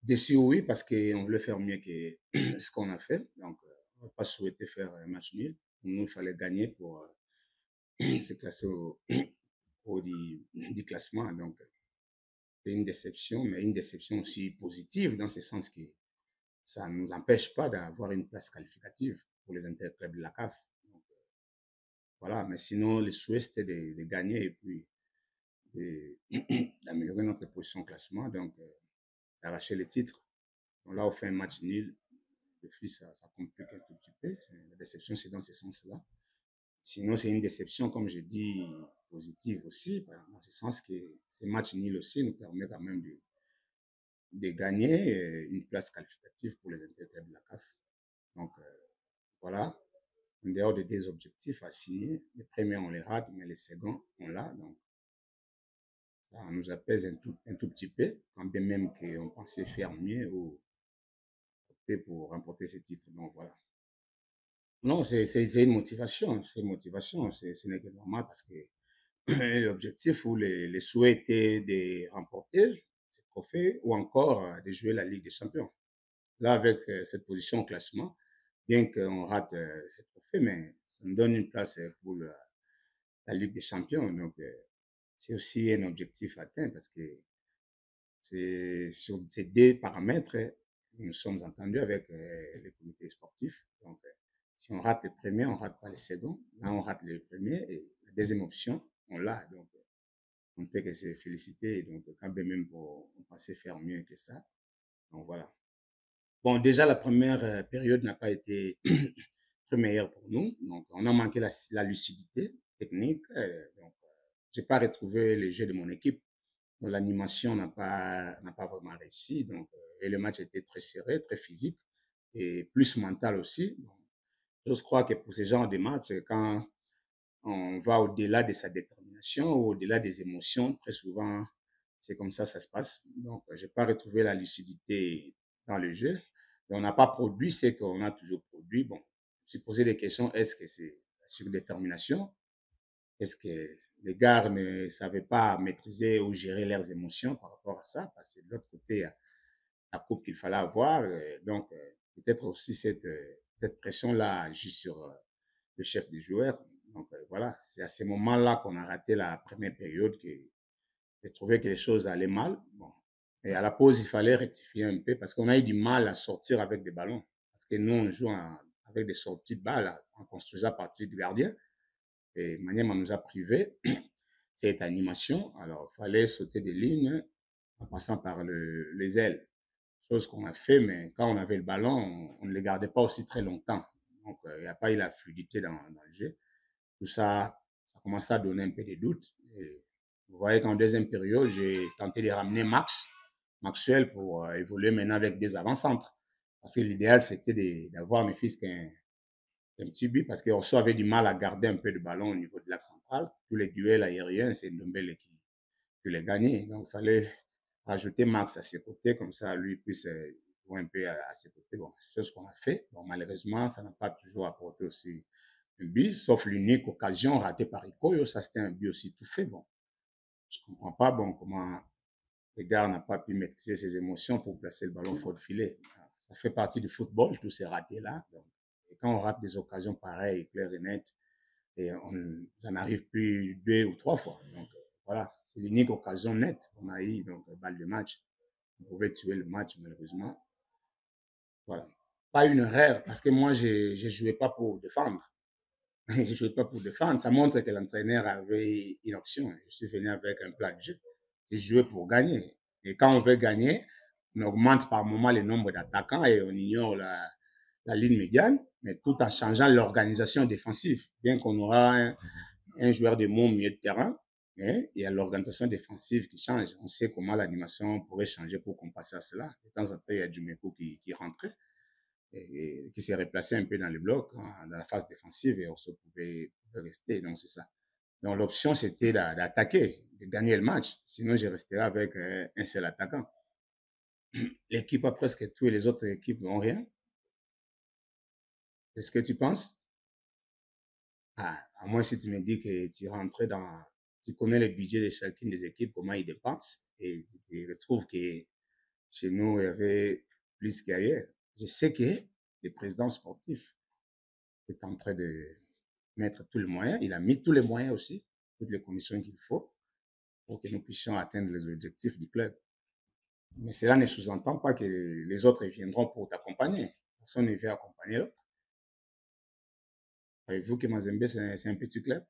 Déçu, oui, parce qu'on voulait faire mieux que ce qu'on a fait. Donc, on n'a pas souhaité faire un match nul. Nous, il fallait gagner pour se classer au haut du classement. Donc, c'est une déception, mais une déception aussi positive dans ce sens que ça ne nous empêche pas d'avoir une place qualificative pour les interclubs de la CAF. Donc, voilà, mais sinon, le souhait, c'était de gagner et puis d'améliorer notre position au classement, donc d'arracher le titre. Donc là, on fait un match nul. Depuis, ça complique un tout petit peu. La déception, c'est dans ce sens-là. Sinon, c'est une déception, comme je dis, positive aussi, dans ce sens que ces matchs nuls aussi nous permettent quand même de gagner une place qualificative pour les interclubs de la CAF. Donc, voilà, en dehors de des objectifs à signer, les premiers, on les rate, mais les seconds, on l'a. Donc, ça nous apaise un tout petit peu, quand bien même qu'on pensait faire mieux ou opter pour remporter ce titre. Donc, voilà. Non, c'est une motivation, c'est une motivation, ce n'est que normal parce que l'objectif ou les souhaits étaient de remporter ce trophée ou encore de jouer la Ligue des Champions. Là, avec cette position au classement, bien qu'on rate ce trophée, mais ça nous donne une place pour la Ligue des Champions. Donc, c'est aussi un objectif atteint parce que c'est sur ces deux paramètres que nous sommes entendus avec les comités sportifs. Donc, si on rate le premier, on ne rate pas le second. Là, on rate le premier et la deuxième option, on l'a. Donc, on ne peut que se féliciter. Donc, quand même pour on pensait faire mieux que ça. Donc, voilà. Bon, déjà, la première période n'a pas été très meilleure pour nous. Donc, on a manqué la lucidité technique. Donc, je n'ai pas retrouvé le jeu de mon équipe. Donc, l'animation n'a pas vraiment réussi. Donc, et le match était très serré, très physique et plus mental aussi. Donc, je crois que pour ce genre de match, quand on va au-delà de sa détermination ou au-delà des émotions, très souvent, c'est comme ça se passe. Donc, je n'ai pas retrouvé la lucidité dans le jeu. Et on n'a pas produit ce qu'on a toujours produit. Bon, je me suis posé des questions. Est-ce que c'est la surdétermination? Est-ce que les gars ne savaient pas maîtriser ou gérer leurs émotions par rapport à ça? Parce que de l'autre côté, il y a la coupe qu'il fallait avoir. Donc, peut-être aussi cette pression-là juste sur le chef des joueurs. Donc, voilà, c'est à ce moment-là qu'on a raté la première période que j'ai trouvé que les choses allaient mal. Bon. Et à la pause, il fallait rectifier un peu parce qu'on a eu du mal à sortir avec des ballons. Parce que nous, on joue avec des sorties de balles en construisant à partir du gardien. Et Maniema nous a privé cette animation. Alors, il fallait sauter des lignes en passant par les ailes. Chose qu'on a fait, mais quand on avait le ballon, on ne le gardait pas aussi très longtemps. Donc, il n'y a pas eu la fluidité dans le jeu. Tout ça, ça commençait à donner un peu de doutes. Et vous voyez qu'en deuxième période, j'ai tenté de ramener Maxwell pour évoluer maintenant avec des avant-centres. Parce que l'idéal, c'était d'avoir mes fils un petit but parce qu'on avait du mal à garder un peu de ballon au niveau de l'axe central. Tous les duels aériens, c'est Ndombele qui les gagnait. Donc, il fallait rajouter Max à ses côtés, comme ça, lui puisse jouer un peu à ses côtés. Bon, c'est ce qu'on a fait. Bon, malheureusement, ça n'a pas toujours apporté aussi un but, sauf l'unique occasion ratée par Ikoyo. Ça, c'était un but aussi tout fait. Bon, je ne comprends pas bon, comment le gars n'a pas pu maîtriser ses émotions pour placer le ballon fort de filet. Ça fait partie du football, tous ces ratés-là. Et quand on rate des occasions pareilles, claires et nettes, et ça n'arrive plus deux ou trois fois. Donc, voilà, c'est l'unique occasion nette qu'on a eu, donc, balle de match. On pouvait tuer le match, malheureusement. Voilà. Pas une erreur, parce que moi, je ne jouais pas pour défendre. Je ne jouais pas pour défendre. Ça montre que l'entraîneur avait une option. Je suis venu avec un plan de jeu. Je jouais pour gagner. Et quand on veut gagner, on augmente par moment le nombre d'attaquants et on ignore la ligne médiane, mais tout en changeant l'organisation défensive. Bien qu'on aura un joueur de mon milieu de terrain, mais il y a l'organisation défensive qui change. On sait comment l'animation pourrait changer pour compenser à cela. De temps en temps, il y a Djumeco qui rentrait et qui s'est replacé un peu dans le bloc, dans la phase défensive, et on se pouvait rester. Donc, c'est ça. Donc, l'option, c'était d'attaquer, de gagner le match. Sinon, je resterai avec un seul attaquant. L'équipe a presque tué les autres équipes n'ont rien. C'est ce que tu penses? Ah, à moins si tu me dis que tu rentres dans, tu connais le budget de chacune des équipes, comment ils dépensent, et tu retrouves que Chez nous, il y avait plus qu'ailleurs. Je sais que le président sportif est en train de mettre tous les moyens. Il a mis tous les moyens aussi, toutes les conditions qu'il faut pour que nous puissions atteindre les objectifs du club. Mais cela ne sous-entend pas que les autres viendront pour t'accompagner. Personne ne vient accompagner l'autre. Savez-vous que Mazembe, c'est un petit club?